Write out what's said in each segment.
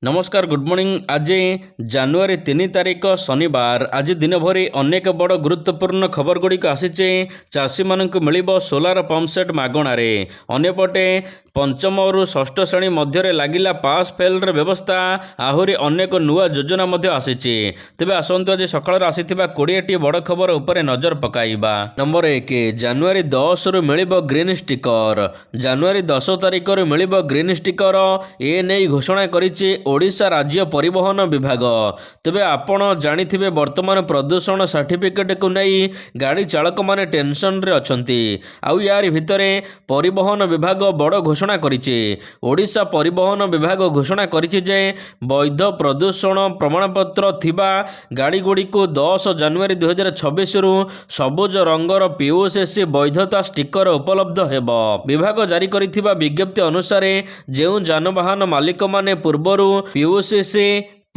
नमस्कार good morning. आज January 3 तारिख शनिवार। आज दिन भर अनेक बड़ गुरुत्वपूर्ण खबर गुड़िक आसीचे। चाषी मानक मिलिबो सोलार पंप सेट मागणारे। अन्यपटे पंचम और षष्ठ श्रेणी मध्य लागिला पास फेल व्यवस्था। आहरी अनेक नुआ योजना मध्य आसीचे। तेबे आसंतु आज सकाळ आसीथिबा 20टी बड़ खबर उपरे नजर पकाइबा। नंबर 1, जानुआरी 10 रु मिलिबो ग्रीन स्टिकर। जानुआरी 10 तारिख रु मिलिबो ग्रीन स्टिकर। ए नै घोषणा करिछि ओडिशा राज्य परिवहन विभाग। तेबे आपण जानिथिबे वर्तमान प्रदूषण सर्टिफिकेट को नहीं गाड़ी चालक माने टेंशन रे अछंती। आउ यार भितरे परिवहन विभाग बड़ घोषणा करिछि। ओडिशा परिवहन विभाग घोषणा करिछि जे वैध प्रदूषण प्रमाणपत्र थिबा गाड़ी गुडी को 10 जानुआरी 2026 रु सबुज रंगर पीयूसीसी वैधता स्टिकर उपलब्ध हेबो। विभाग जारी करिथिबा विज्ञप्ति अनुसार जेउ जानवाहन मालिक माने पूर्वरु पीयूसीसी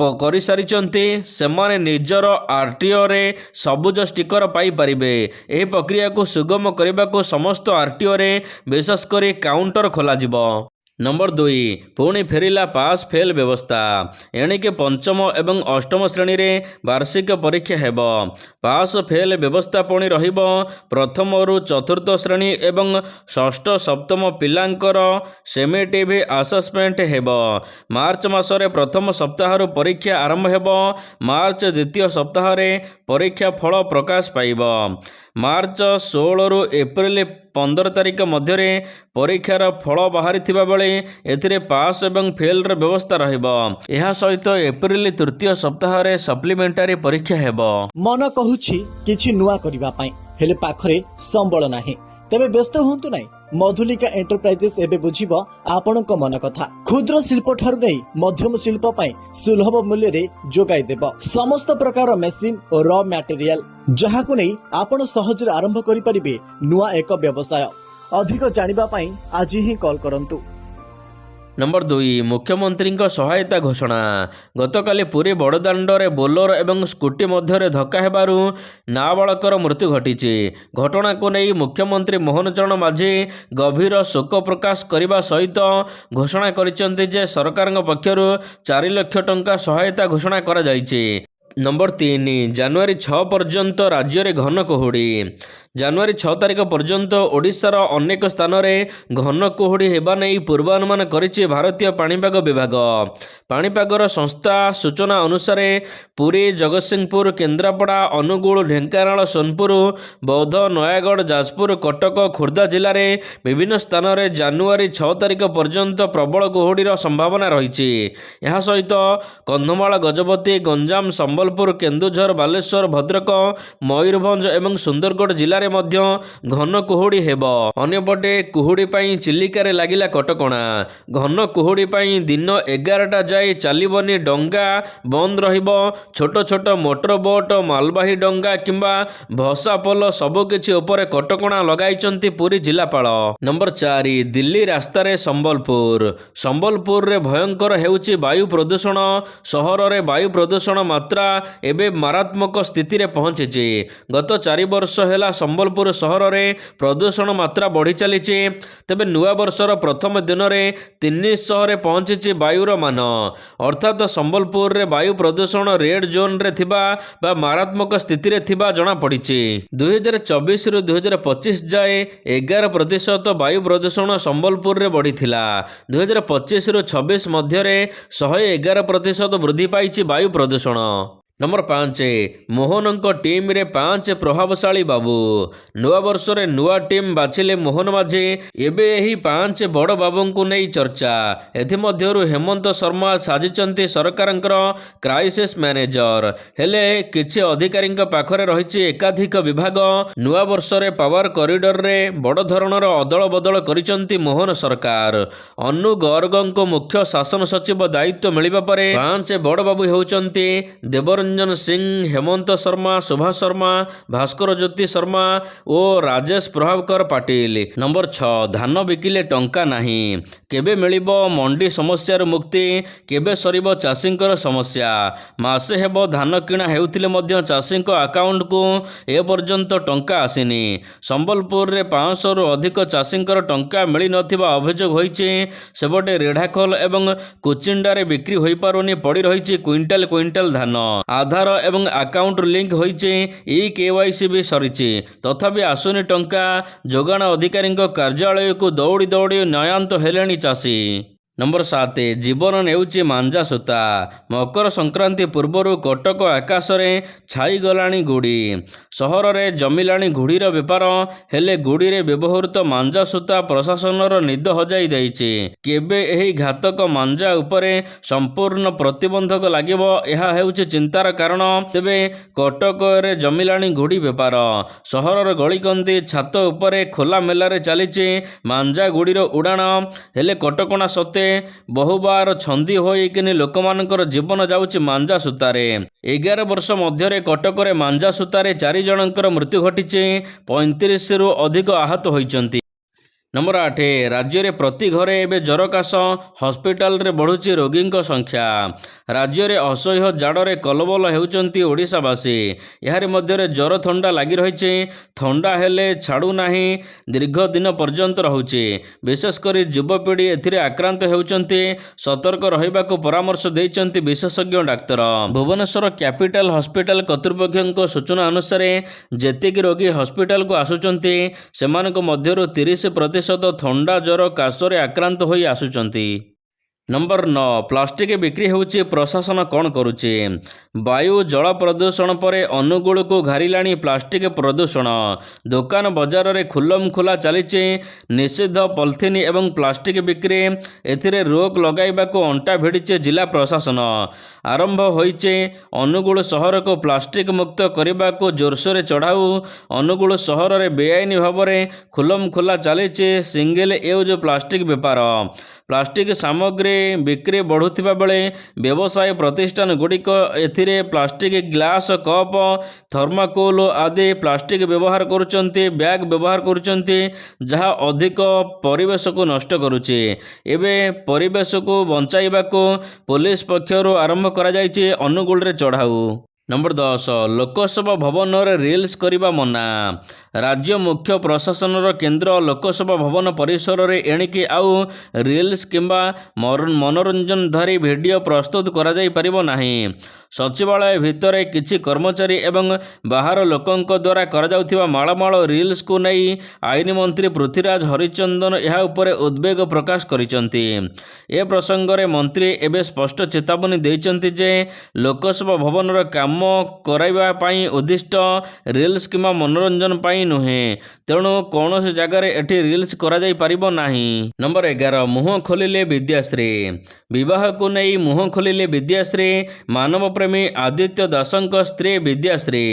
करि सारिचंती सेमाने निजर आरटीओ रे सबुज स्टिकर पाई परिबे। एही प्रक्रिया को सुगम करबा को समस्त आरटीओ रे विशेष करी काउंटर खोला जिवो। नंबर 2, पुणी फेरिला पास फेल व्यवस्था। एणिके पंचम एवं अष्टम श्रेणी रे वार्षिक परीक्षा हेब। पास फेल व्यवस्था पुणी रहिबो। प्रथम और चतुर्थ श्रेणी एवं षष्ठ सप्तम पिलांकर सेमेटिव आसेसमेंट हेब। मार्च मासरे प्रथम सप्ताह परीक्षा आरंभ हेब। मार्च द्वितीय सप्ताह परीक्षा फल प्रकाश पाइब। मार्च 16 रु एप्रिल 15 तारिख मध्य परीक्षार फल बाहरी बेले एथिरे पास एवं फेल व्यवस्था रहिबो। एहा सहित एप्रिल तृतीय सप्ताह सप्लीमेंटारी परीक्षा हेबो। मन कहूछि किछि नुआ करिबा पई हेले पाखरे संबल नाही। तेबे व्यस्त हुंतु नाही। मधुलिका एंटरप्राइजेस एबे बुझिबो आपणक मन कथा। क्षुद्र शिल्प ठारु नै मध्यम शिल्प पई सुलभ मूल्य रे जोगाई देबो। समस्त प्रकार मेसिन और रॉ मटेरियल जहाकु नै आपण सहज रे आरंभ करि परिबे नुआ एक व्यवसाय। अधिक जानिबा पई आज ही कॉल करंतु। नंबर 2, मुख्यमंत्री सहायता घोषणा। गतकाली पुरी बड़दाण्डे बोलेरो एवं स्कूटी मध्य धक्का हेबारु नाबालकर मृत्यु घटी। घटना को नहीं मुख्यमंत्री मोहन चरण माझी गभीर शोक प्रकाश करने सहित घोषणा करिसेंति जे सरकार पक्षर 4 लाख टंका सहायता घोषणा करा जायछि। नंबर 3, जानुआरी 6 पर्यंत राज्य में घन कुहुड़ी। जानुआरी 6 तारिख पर्यंत ओडिशार अनेक स्थान में घन कुहुड़ी हेबा नहीं पूर्वानुमान करिछि भारतीय पाणीपाग विभाग। पाणीपागर संस्था सूचना अनुसार पुरी, जगतसिंहपुर, केन्द्रापड़ा, अनुगुल, ढेंकानाल, सोनपुर, बौद्ध, नयागढ़, जाजपुर, कटक, खोर्धा जिले में विभिन्न स्थान में जानुआरी 6 तारिख पर्यंत प्रबल कुहुड़ीर संभावना रही। यह सहित कंधमाल, गजपति, गंजाम, संबलपुर, केन्दुझर, बालेश्वर, भद्रक, मयूरभंज एवं सुंदरगढ़ जिले में घन कुहुड़ी हेब। अन्यपटे कुहुड़ी पाई चिलिकारे लागिला कटकणा। घन कुहुड़ी पाई दिन 11टा जाए चलबनी। डंगा बंद रहिबो। छोट छोट मोटर बोट, मालबाही डंगा किंबा भसा पोल सबकिछि उपरे कटकणा लगाइचंती पुरी जिलापाल। नंबर 4, दिल्ली रास्ता रे संबलपुर रे भयंकर हेउची वायु प्रदूषण। सहर रे वायु प्रदूषण मात्रा एबे मारात्मक स्थिति रे पहुंची। गत 4 वर्ष हेला संबलपुर सहर में प्रदूषण मात्रा बढ़ी चली। तेबे नुआ वर्षर प्रथम दिन में 300 पहुंची वायुर मान। अर्थात संबलपुर रे वायु प्रदूषण रेड जोन रे थिबा बा मारात्मक स्थिति रे थिबा जना पड़ी। 2024 रु 2025 जाए 11% वायु प्रदूषण संबलपुर रे बढ़ी थिला। 2025 रु 26 मध्य 111% वृद्धि पाई वायु प्रदूषण। नंबर 5, मोहन टीम रे 5 प्रभावशाली बाबू। नुआ वर्ष रे नुआ टीम बाछिले मोहन माझी। एबे एही 5 बड़ बाबू को नहीं चर्चा। एथिमध्यरु हेमंत शर्मा साजिचंती सरकारंकर क्राइसिस मैनेजर। हेले किछि अधिकारी पाखरे रहिछि एकाधिक विभाग। नुआ वर्ष रे पावर कॉरिडोर रे बड़ धरणर अदल बदल करिचंती मोहन सरकार। अनु गर्ग को मुख्य शासन सचिव दायित्व मिलिबा परे 5 बड़ बाबू हेउचंती देवर ମନୋରଞ୍ଜନ ସିଂ, ହେମନ୍ତ ଶର୍ମା, ଶୋଭା ଶର୍ମା, ଭାସ୍କର ଜ୍ୟୋତି ଶର୍ମା ଓ ରାଜେଶ ପ୍ରଭାକର ପାଟିଲ। ନମ୍ବର 6 ଧାନ ବିକିଲେ ଟଙ୍କା ନାହିଁ, କେବେ ମିଳିବ ମଣ୍ଡି ସମସ୍ୟାରୁ ମୁକ୍ତି, କେବେ ସରିବ ଚାଷୀଙ୍କର ସମସ୍ୟା? ମାସେ ହେବ ଧାନ କିଣା ହେଉଥିଲେ ମଧ୍ୟ ଚାଷୀଙ୍କ ଆକାଉଣ୍ଟକୁ ଏପର୍ଯ୍ୟନ୍ତ ଟଙ୍କା ଆସିନି। ସମ୍ବଲପୁରରେ 500ରୁ ଅଧିକ ଚାଷୀଙ୍କର ଟଙ୍କା ମିଳିନଥିବା ଅଭିଯୋଗ ହୋଇଛି। ସେପଟେ ରେଢ଼ାଖୋଲ ଏବଂ କୁଚିଣ୍ଡାରେ ବିକ୍ରି ହୋଇପାରୁନି, ପଡ଼ି ରହିଛି କୁଇଣ୍ଟାଲ କୁଇଣ୍ଟାଲ ଧାନ। ଆଧାର ଏବଂ ଆକାଉଣ୍ଟ ଲିଙ୍କ ହୋଇଛି, KYC ବି ସରିଛି, ତଥାପି ଆସୁନି ଟଙ୍କା। ଯୋଗାଣ ଅଧିକାରୀଙ୍କ କାର୍ଯ୍ୟାଳୟକୁ ଦୌଡ଼ି ଦୌଡ଼ି ନୟାନ୍ତ ହେଲେଣି ଚାଷୀ। ନମ୍ବର 7 ଜୀବନ ନେଉଛି ମାଞ୍ଜା ସୂତା, ମକର ସଂକ୍ରାନ୍ତି ପୂର୍ବରୁ କଟକ ଆକାଶରେ ଛାଇଗଲାଣି ଗୁଡ଼ି। ସହରରେ ଜମିଲାଣି ଗୁଡ଼ିର ବେପାର, ହେଲେ ଗୁଡ଼ିରେ ବ୍ୟବହୃତ ମାଞ୍ଜା ସୂତା ପ୍ରଶାସନର ନିଦ ହଜାଇ ଦେଇଛି। କେବେ ଏହି ଘାତକ ମାଞ୍ଜା ଉପରେ ସମ୍ପୂର୍ଣ୍ଣ ପ୍ରତିବନ୍ଧକ ଲାଗିବ, ଏହା ହେଉଛି ଚିନ୍ତାର କାରଣ। ତେବେ କଟକରେ ଜମିଲାଣି ଗୁଡ଼ି ବେପାର। ସହରର ଗଳିକନ୍ଦି ଛାତ ଉପରେ ଖୋଲା ମେଲାରେ ଚାଲିଛି ମାଞ୍ଜା ଗୁଡ଼ିର ଉଡ଼ାଣ। ହେଲେ କଟକଣା ସତ୍ତ୍ୱେ ବହୁବାର ଛନ୍ଦି ହୋଇକିନି ଲୋକମାନଙ୍କର ଜୀବନ ଯାଉଛି ମାଞ୍ଜା ସୂତାରେ। 11 ବର୍ଷ ମଧ୍ୟରେ କଟକରେ ମାଞ୍ଜା ସୂତାରେ 4 ଜଣଙ୍କର ମୃତ୍ୟୁ ଘଟିଛି, 35ରୁ ଅଧିକ ଆହତ ହୋଇଛନ୍ତି। ନମ୍ବର 8 ରାଜ୍ୟରେ ପ୍ରତି ଘରେ ଏବେ ଜ୍ୱର କାଶ, ହସ୍ପିଟାଲରେ ବଢ଼ୁଛି ରୋଗୀଙ୍କ ସଂଖ୍ୟା। ରାଜ୍ୟରେ ଅସହ୍ୟ ଜାଡ଼ରେ କଲବଲ ହେଉଛନ୍ତି ଓଡ଼ିଶାବାସୀ। ଏହାରି ମଧ୍ୟରେ ଜ୍ୱର ଥଣ୍ଡା ଲାଗି ରହିଛି। ଥଣ୍ଡା ହେଲେ ଛାଡ଼ୁନାହିଁ, ଦୀର୍ଘ ଦିନ ପର୍ଯ୍ୟନ୍ତ ରହୁଛି। ବିଶେଷ କରି ଯୁବପିଢ଼ି ଏଥିରେ ଆକ୍ରାନ୍ତ ହେଉଛନ୍ତି। ସତର୍କ ରହିବାକୁ ପରାମର୍ଶ ଦେଇଛନ୍ତି ବିଶେଷଜ୍ଞ ଡାକ୍ତର। ଭୁବନେଶ୍ୱର କ୍ୟାପିଟାଲ ହସ୍ପିଟାଲ କର୍ତ୍ତୃପକ୍ଷଙ୍କ ସୂଚନା ଅନୁସାରେ ଯେତିକି ରୋଗୀ ହସ୍ପିଟାଲକୁ ଆସୁଛନ୍ତି, ସେମାନଙ୍କ ମଧ୍ୟରୁ 30% ଥଣ୍ଡା ଜ୍ୱର କାଶରେ ଆକ୍ରାନ୍ତ ହୋଇ ଆସୁଛନ୍ତି। ନମ୍ବର 9 ପ୍ଲାଷ୍ଟିକ ବିକ୍ରି ହେଉଛି, ପ୍ରଶାସନ କ'ଣ କରୁଛି? ବାୟୁ ଜଳ ପ୍ରଦୂଷଣ ପରେ ଅନୁଗୁଳକୁ ଘାରିଲାଣି ପ୍ଲାଷ୍ଟିକ ପ୍ରଦୂଷଣ। ଦୋକାନ ବଜାରରେ ଖୁଲମ ଖୋଲା ଚାଲିଛି ନିଷିଦ୍ଧ ପଲିଥିନ ଏବଂ ପ୍ଲାଷ୍ଟିକ ବିକ୍ରି। ଏଥିରେ ରୋକ ଲଗାଇବାକୁ ଅଣ୍ଟା ଭିଡ଼ିଛି ଜିଲ୍ଲା ପ୍ରଶାସନ। ଆରମ୍ଭ ହୋଇଛି ଅନୁଗୁଳ ସହରକୁ ପ୍ଲାଷ୍ଟିକ ମୁକ୍ତ କରିବାକୁ ଜୋରସୋରରେ ଚଢ଼ାଉ। ଅନୁଗୁଳ ସହରରେ ବେଆଇନ ଭାବରେ ଖୁଲମ ଖୋଲା ଚାଲିଛି ସିଙ୍ଗଲ ୟୁଜ୍ ପ୍ଲାଷ୍ଟିକ ବେପାର। ପ୍ଲାଷ୍ଟିକ ସାମଗ୍ରୀ ବିକ୍ରି ବଢ଼ୁଥିବା ବେଳେ ବ୍ୟବସାୟ ପ୍ରତିଷ୍ଠାନ ଗୁଡ଼ିକ ଏଥିରେ ପ୍ଲାଷ୍ଟିକ ଗ୍ଲାସ୍, କପ୍, ଥର୍ମାକୋଲ ଆଦି ପ୍ଲାଷ୍ଟିକ ବ୍ୟବହାର କରୁଛନ୍ତି, ବ୍ୟାଗ୍ ବ୍ୟବହାର କରୁଛନ୍ତି, ଯାହା ଅଧିକ ପରିବେଶକୁ ନଷ୍ଟ କରୁଛି। ଏବେ ପରିବେଶକୁ ବଞ୍ଚାଇବାକୁ ପୋଲିସ ପକ୍ଷରୁ ଆରମ୍ଭ କରାଯାଇଛି ଅନୁଗୁଳରେ ଚଢ଼ାଉ। ନମ୍ବର 10 ଲୋକସେବା ଭବନରେ ରିଲ୍ସ କରିବା ମନା। ରାଜ୍ୟ ମୁଖ୍ୟ ପ୍ରଶାସନର କେନ୍ଦ୍ର ଲୋକସେବା ଭବନ ପରିସରରେ ଏଣିକି ଆଉ ରିଲ୍ସ କିମ୍ବା ମନୋରଞ୍ଜନଧାରୀ ଭିଡ଼ିଓ ପ୍ରସ୍ତୁତ କରାଯାଇପାରିବ ନାହିଁ। ସଚିବାଳୟ ଭିତରେ କିଛି କର୍ମଚାରୀ ଏବଂ ବାହାର ଲୋକଙ୍କ ଦ୍ୱାରା କରାଯାଉଥିବା ମାଳମାଳ ରିଲ୍ସକୁ ନେଇ ଆଇନମନ୍ତ୍ରୀ ପୃଥ୍ୱୀରାଜ ହରିଚନ୍ଦନ ଏହା ଉପରେ ଉଦ୍ବେଗ ପ୍ରକାଶ କରିଛନ୍ତି। ଏ ପ୍ରସଙ୍ଗରେ ମନ୍ତ୍ରୀ ଏବେ ସ୍ପଷ୍ଟ ଚେତାବନୀ ଦେଇଛନ୍ତି ଯେ ଲୋକସେବା ଭବନର କାମ କରାଇବା ପାଇଁ ଉଦ୍ଦିଷ୍ଟ, ରିଲ୍ସ କିମ୍ବା ମନୋରଞ୍ଜନ ପାଇଁ ନୁହେଁ। ତେଣୁ କୌଣସି ଜାଗାରେ ଏଠି ରିଲ୍ସ କରାଯାଇପାରିବ ନାହିଁ। ନମ୍ବର 11 ମୁହଁ ଖୋଲିଲେ ବିଦ୍ୟାଶ୍ରୀ। ବିବାହକୁ ନେଇ ମୁହଁ ଖୋଲିଲେ ବିଦ୍ୟାଶ୍ରୀ। ମାନବପ୍ରେମୀ ଆଦିତ୍ୟ ଦାସଙ୍କ ସ୍ତ୍ରୀ ବିଦ୍ୟାଶ୍ରୀ,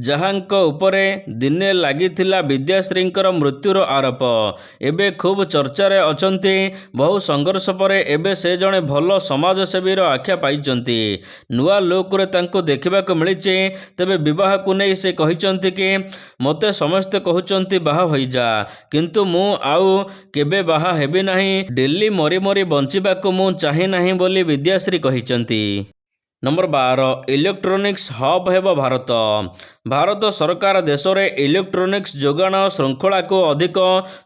ଯାହାଙ୍କ ଉପରେ ଦିନେ ଲାଗିଥିଲା ବିଦ୍ୟାଶ୍ରୀଙ୍କର ମୃତ୍ୟୁର ଆରୋପ, ଏବେ ଖୁବ୍ ଚର୍ଚ୍ଚାରେ ଅଛନ୍ତି। ବହୁ ସଂଘର୍ଷ ପରେ ଏବେ ସେ ଜଣେ ଭଲ ସମାଜସେବୀର ଆଖ୍ୟା ପାଇଛନ୍ତି। ନୂଆ ଲୁକ୍ରେ ତାଙ୍କୁ ଦେଖିବାକୁ ମିଳିଛି। ତେବେ ବିବାହକୁ ନେଇ ସେ କହିଛନ୍ତି କି ମୋତେ ସମସ୍ତେ କହୁଛନ୍ତି ବାହା ହୋଇଯା, କିନ୍ତୁ ମୁଁ ଆଉ କେବେ ବାହା ହେବି ନାହିଁ। ଡେଲି ମରି ମରି ବଞ୍ଚିବାକୁ ମୁଁ ଚାହେଁ ନାହିଁ ବୋଲି ବିଦ୍ୟାଶ୍ରୀ କହିଛନ୍ତି। ନମ୍ବର 12 ଇଲେକ୍ଟ୍ରୋନିକ୍ସ ହବ୍ ହେବ ଭାରତ। ଭାରତ ସରକାର ଦେଶରେ ଇଲେକ୍ଟ୍ରୋନିକ୍ସ ଯୋଗାଣ ଶୃଙ୍ଖଳାକୁ ଅଧିକ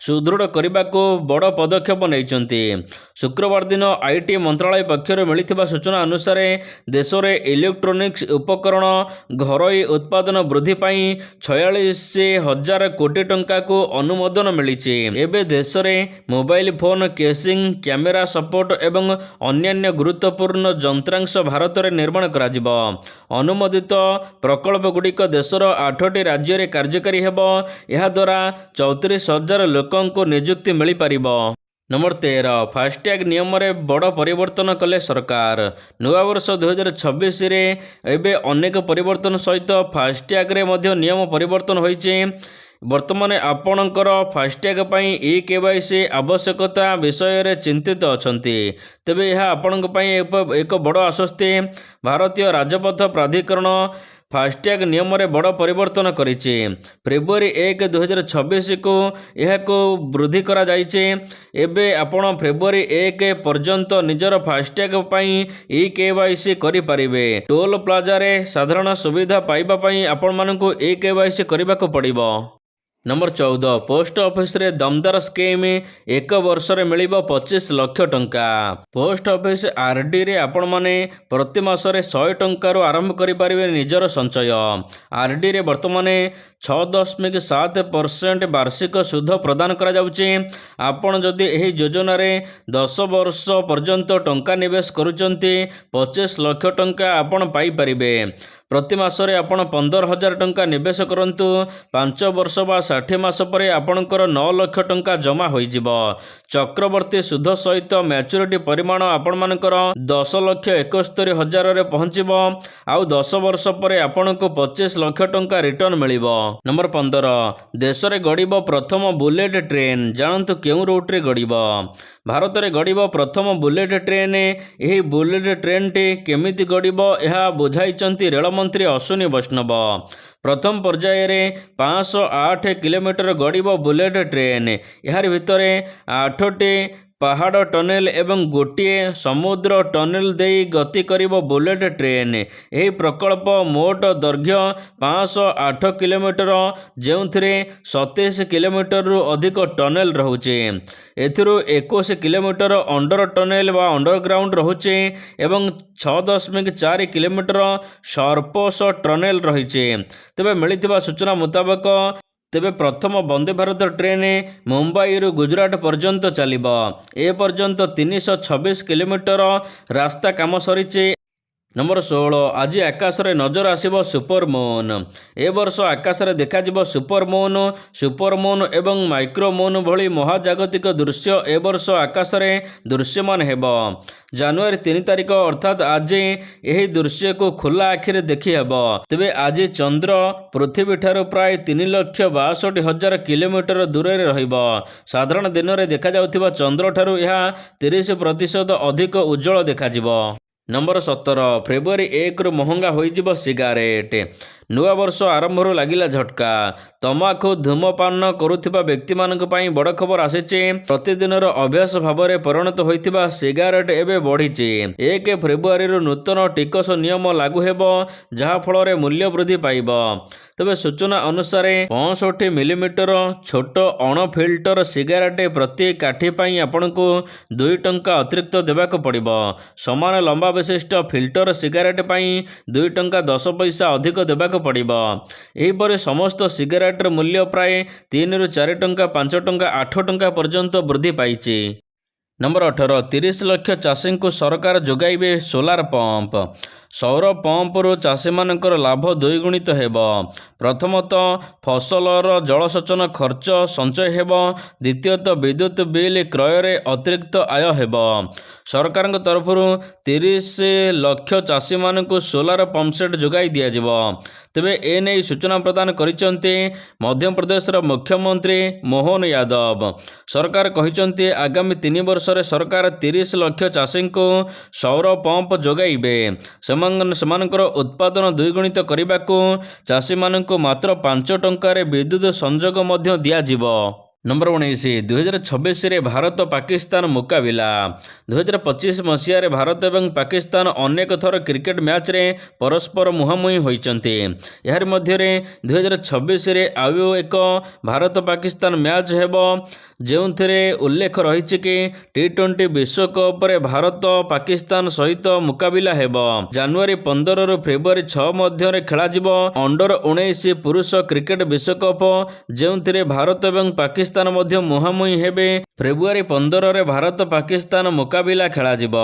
ସୁଦୃଢ଼ କରିବାକୁ ବଡ଼ ପଦକ୍ଷେପ ନେଇଛନ୍ତି। ଶୁକ୍ରବାର ଦିନ IT ମନ୍ତ୍ରଣାଳୟ ପକ୍ଷରୁ ମିଳିଥିବା ସୂଚନା ଅନୁସାରେ ଦେଶରେ ଇଲେକ୍ଟ୍ରୋନିକ୍ସ ଉପକରଣ ଘରୋଇ ଉତ୍ପାଦନ ବୃଦ୍ଧି ପାଇଁ 46,000 କୋଟି ଟଙ୍କାକୁ ଅନୁମୋଦନ ମିଳିଛି। ଏବେ ଦେଶରେ mobile phone casing, camera support ଏବଂ ଅନ୍ୟାନ୍ୟ ଗୁରୁତ୍ୱପୂର୍ଣ୍ଣ ଯନ୍ତ୍ରାଂଶ ଭାରତରେ ନିର୍ମାଣ କରାଯିବ। ଅନୁମୋଦିତ ପ୍ରକଳ୍ପଗୁଡ଼ିକ ଦେଶର 8ଟି ରାଜ୍ୟରେ କାର୍ଯ୍ୟକାରୀ ହେବ। ଏହାଦ୍ୱାରା 34,000 ଲୋକଙ୍କୁ ନିଯୁକ୍ତି ମିଳିପାରିବ। ନମ୍ବର 13 ଫାଷ୍ଟ୍ୟାଗ ନିୟମରେ ବଡ଼ ପରିବର୍ତ୍ତନ କଲେ ସରକାର। ନୂଆବର୍ଷ 2026ରେ ଏବେ ଅନେକ ପରିବର୍ତ୍ତନ ସହିତ ଫାଷ୍ଟ୍ୟାଗରେ ମଧ୍ୟ ନିୟମ ପରିବର୍ତ୍ତନ ହୋଇଛି। ବର୍ତ୍ତମାନ ଆପଣଙ୍କର ଫାସ୍ଟ୍ୟାଗ୍ ପାଇଁ KYC ଆବଶ୍ୟକତା ବିଷୟରେ ଚିନ୍ତିତ ଅଛନ୍ତି, ତେବେ ଏହା ଆପଣଙ୍କ ପାଇଁ ଏକ ବଡ଼ ଆଶ୍ୱସ୍ତି। ଭାରତୀୟ ରାଜପଥ ପ୍ରାଧିକରଣ ଫାସ୍ଟ୍ୟାଗ୍ ନିୟମରେ ବଡ଼ ପରିବର୍ତ୍ତନ କରିଛି। ଫେବୃଆରୀ 1, 2026କୁ ଏହାକୁ ବୃଦ୍ଧି କରାଯାଇଛି। ଏବେ ଆପଣ ଫେବୃଆରୀ 1 ପର୍ଯ୍ୟନ୍ତ ନିଜର ଫାସ୍ଟ୍ୟାଗ୍ ପାଇଁ KYC କରିପାରିବେ। ଟୋଲ୍ ପ୍ଲାଜାରେ ସାଧାରଣ ସୁବିଧା ପାଇବା ପାଇଁ ଆପଣମାନଙ୍କୁ KYC କରିବାକୁ ପଡ଼ିବ। ନମ୍ବର 14, ପୋଷ୍ଟ ଅଫିସରେ ଦମଦାର ସ୍କିମ୍। 1 ବର୍ଷରେ ମିଳିବ 25 ଲକ୍ଷ ଟଙ୍କା। ପୋଷ୍ଟ ଅଫିସ RDରେ ଆପଣମାନେ ପ୍ରତି ମାସରେ 100 ଟଙ୍କାରୁ ଆରମ୍ଭ କରିପାରିବେ ନିଜର ସଞ୍ଚୟ। RDରେ ବର୍ତ୍ତମାନ 6.7% ବାର୍ଷିକ ସୁଧ ପ୍ରଦାନ କରାଯାଉଛି। ଆପଣ ଯଦି ଏହି ଯୋଜନାରେ 10 ବର୍ଷ ପର୍ଯ୍ୟନ୍ତ ଟଙ୍କା ନିବେଶ କରୁଛନ୍ତି, 25 ଲକ୍ଷ ଟଙ୍କା ଆପଣ ପାଇପାରିବେ। ପ୍ରତି ମାସରେ ଆପଣ 15,000 ଟଙ୍କା ନିବେଶ କରନ୍ତୁ। 5 ବର୍ଷ ବା 60 ମାସ ପରେ ଆପଣଙ୍କର 9 ଲକ୍ଷ ଟଙ୍କା ଜମା ହୋଇଯିବ। ଚକ୍ରବର୍ତ୍ତୀ ସୁଧ ସହିତ ମ୍ୟାଚୁରିଟି ପରିମାଣ ଆପଣମାନଙ୍କର 10,71,000ରେ ପହଞ୍ଚିବ। ଆଉ 10 ବର୍ଷ ପରେ ଆପଣଙ୍କୁ 25 ଲକ୍ଷ ଟଙ୍କା ରିଟର୍ଣ୍ଣ ମିଳିବ। ନମ୍ବର 15, ଦେଶରେ ଗଡ଼ିବ ପ୍ରଥମ ବୁଲେଟ୍ ଟ୍ରେନ୍। ଜାଣନ୍ତୁ କେଉଁ ରୁଟ୍ରେ ଗଡ଼ିବ। ଭାରତରେ ଗଡ଼ିବ ପ୍ରଥମ ବୁଲେଟ୍ ଟ୍ରେନ୍। ଏହି ବୁଲେଟ୍ ଟ୍ରେନ୍ଟି କେମିତି ଗଡ଼ିବ ଏହା ବୁଝାଇଛନ୍ତି ରେଳମନ୍ତ୍ରୀ ଅଶ୍ୱିନୀ ବୈଷ୍ଣବ। ପ୍ରଥମ ପର୍ଯ୍ୟାୟରେ 508 କିଲୋମିଟର ଗଡ଼ିବ ବୁଲେଟ୍ ଟ୍ରେନ୍। ଏହାରି ଭିତରେ 8ଟି ପାହାଡ଼ ଟନେଲ ଏବଂ ଗୋଟିଏ ସମୁଦ୍ର ଟନେଲ ଦେଇ ଗତି କରିବ ବୁଲେଟ୍ ଟ୍ରେନ୍। ଏହି ପ୍ରକଳ୍ପ ମୋଟ ଦୈର୍ଘ୍ୟ 508 କିଲୋମିଟର, ଯେଉଁଥିରେ 27 କିଲୋମିଟରରୁ ଅଧିକ ଟନେଲ ରହୁଛି। ଏଥିରୁ 21 କିଲୋମିଟର ଅଣ୍ଡର ଟନେଲ ବା ଅଣ୍ଡରଗ୍ରାଉଣ୍ଡ ରହୁଛି ଏବଂ 6.4 କିଲୋମିଟର ସର୍ଫୋସ୍ ଟନେଲ ରହିଛି। ତେବେ ମିଳିଥିବା ସୂଚନା ମୁତାବକ ପ୍ରଥମ ବନ୍ଦେ ଭାରତ ଟ୍ରେନ୍ ମୁମ୍ବାଇରୁ ଗୁଜରାଟ ପର୍ଯ୍ୟନ୍ତ ଚାଲିବ। ପର୍ଯ୍ୟନ୍ତ 326 କିଲୋମିଟର ରାସ୍ତା କାମ ସରିଛି। ନମ୍ବର 16, ଆଜି ଆକାଶରେ ନଜର ଆସିବ ସୁପରମୁନ୍। ବର୍ଷ ଆକାଶରେ ଦେଖାଯିବ ସୁପରମୁନ୍ ଏବଂ ମାଇକ୍ରୋମୁନ୍ ଭଳି ମହାଜାଗତିକ ଦୃଶ୍ୟ ବର୍ଷ ଆକାଶରେ ଦୃଶ୍ୟମାନ ହେବ। ଜାନୁଆରୀ 3 ତାରିଖ ଅର୍ଥାତ୍ ଆଜି ଏହି ଦୃଶ୍ୟକୁ ଖୋଲା ଆଖିରେ ଦେଖିହେବ। ତେବେ ଆଜି ଚନ୍ଦ୍ର ପୃଥିବୀଠାରୁ ପ୍ରାୟ 3,62,000 କିଲୋମିଟର ଦୂରରେ ରହିବ। ସାଧାରଣ ଦିନରେ ଦେଖାଯାଉଥିବା ଚନ୍ଦ୍ରଠାରୁ ଏହା 30% ଅଧିକ ଉଜ୍ଜ୍ୱଳ ଦେଖାଯିବ। ନମ୍ବର 17, ଫେବୃଆରୀ 1ରୁ ମହଙ୍ଗା ହୋଇଯିବ ସିଗାରେଟ୍। ନୂଆବର୍ଷ ଆରମ୍ଭରୁ ଲାଗିଲା ଝଟକା। ତମାଖୁ ଧୂମପାନ କରୁଥିବା ବ୍ୟକ୍ତିମାନଙ୍କ ପାଇଁ ବଡ଼ ଖବର ଆସିଛି। ପ୍ରତିଦିନର ଅଭ୍ୟାସ ଭାବରେ ପରିଣତ ହୋଇଥିବା ସିଗାରେଟ୍ ଏବେ ବଢ଼ିଛି। 1 ଫେବୃଆରୀରୁ ନୂତନ ଟିକସ ନିୟମ ଲାଗୁ ହେବ, ଯାହାଫଳରେ ମୂଲ୍ୟ ବୃଦ୍ଧି ପାଇବ। ତେବେ ସୂଚନା ଅନୁସାରେ 65 ମିଲିମିଟର ଛୋଟ ଅଣଫିଲ୍ଟର ସିଗାରେଟ୍ ପ୍ରତି କାଠି ପାଇଁ ଆପଣଙ୍କୁ 2 ଟଙ୍କା ଅତିରିକ୍ତ ଦେବାକୁ ପଡ଼ିବ। ସମାନ ଲମ୍ବା ବିଶିଷ୍ଟ ଫିଲ୍ଟର ସିଗାରେଟ୍ ପାଇଁ 2 ଟଙ୍କା 10 ପଇସା ଅଧିକ ଦେବାକୁ ପଡ଼ିବ। ଏହିପରି ସମସ୍ତ ସିଗାରେଟ୍ର ମୂଲ୍ୟ ପ୍ରାୟ 3ରୁ 4 ଟଙ୍କା, 5 ଟଙ୍କା, 8 ଟଙ୍କା ପର୍ଯ୍ୟନ୍ତ ବୃଦ୍ଧି ପାଇଛି। ନମ୍ବର 18, 30 ଲକ୍ଷ ଚାଷୀଙ୍କୁ ସରକାର ଯୋଗାଇବେ ସୋଲାର ପମ୍ପ। ସୌର ପମ୍ପରୁ ଚାଷୀମାନଙ୍କର ଲାଭ ଦ୍ୱିଗୁଣିତ ହେବ। ପ୍ରଥମତଃ ଫସଲର ଜଳସେଚନ ଖର୍ଚ୍ଚ ସଞ୍ଚୟ ହେବ। ଦ୍ୱିତୀୟତଃ ବିଦ୍ୟୁତ ବିଲ୍ କ୍ରୟରେ ଅତିରିକ୍ତ ଆୟ ହେବ। ସରକାରଙ୍କ ତରଫରୁ 30 ଲକ୍ଷ ଚାଷୀମାନଙ୍କୁ ସୋଲାର ପମ୍ପସେଟ୍ ଯୋଗାଇ ଦିଆଯିବ। ତେବେ ଏନେଇ ସୂଚନା ପ୍ରଦାନ କରିଛନ୍ତି ମଧ୍ୟପ୍ରଦେଶର ମୁଖ୍ୟମନ୍ତ୍ରୀ ମୋହନ ଯାଦବ। ସରକାର କହିଛନ୍ତି ଆଗାମୀ 3 ବର୍ଷରେ ସରକାର 30 ଲକ୍ଷ ଚାଷୀଙ୍କୁ ସୌର ପମ୍ପ ଯୋଗାଇବେ। ସେମାନଙ୍କର ଉତ୍ପାଦନ ଦ୍ୱିଗୁଣିତ କରିବାକୁ ଚାଷୀମାନଙ୍କୁ ମାତ୍ର 5 ଟଙ୍କାରେ ବିଦ୍ୟୁତ ସଂଯୋଗ ମଧ୍ୟ ଦିଆଯିବ। ନମ୍ବର 19, 2026ରେ ଭାରତ ପାକିସ୍ତାନ ମୁକାବିଲା। 2025 ମସିହାରେ ଭାରତ ଏବଂ ପାକିସ୍ତାନ ଅନେକ ଥର କ୍ରିକେଟ ମ୍ୟାଚ୍ରେ ପରସ୍ପର ମୁହାଁମୁହିଁ ହୋଇଛନ୍ତି। ଏହାରି ମଧ୍ୟରେ 2026ରେ ଆଉ ଏକ ଭାରତ ପାକିସ୍ତାନ ମ୍ୟାଚ୍ ହେବ, ଯେଉଁଥିରେ ଉଲ୍ଲେଖ ରହିଛି କି T20 ବିଶ୍ୱକପରେ ଭାରତ ପାକିସ୍ତାନ ସହିତ ମୁକାବିଲା ହେବ। ଜାନୁଆରୀ 15ରୁ ଫେବୃଆରୀ 6 ମଧ୍ୟରେ ଖେଳାଯିବ ଅଣ୍ଡର-19 ପୁରୁଷ କ୍ରିକେଟ ବିଶ୍ୱକପ, ଯେଉଁଥିରେ ଭାରତ ଏବଂ ପାକିସ୍ତାନ ମଧ୍ୟ ମୁହାଁମୁହିଁ ହେବେ। ଫେବୃଆରୀ 15ରେ ଭାରତ ପାକିସ୍ତାନ ମୁକାବିଲା ଖେଳାଯିବ।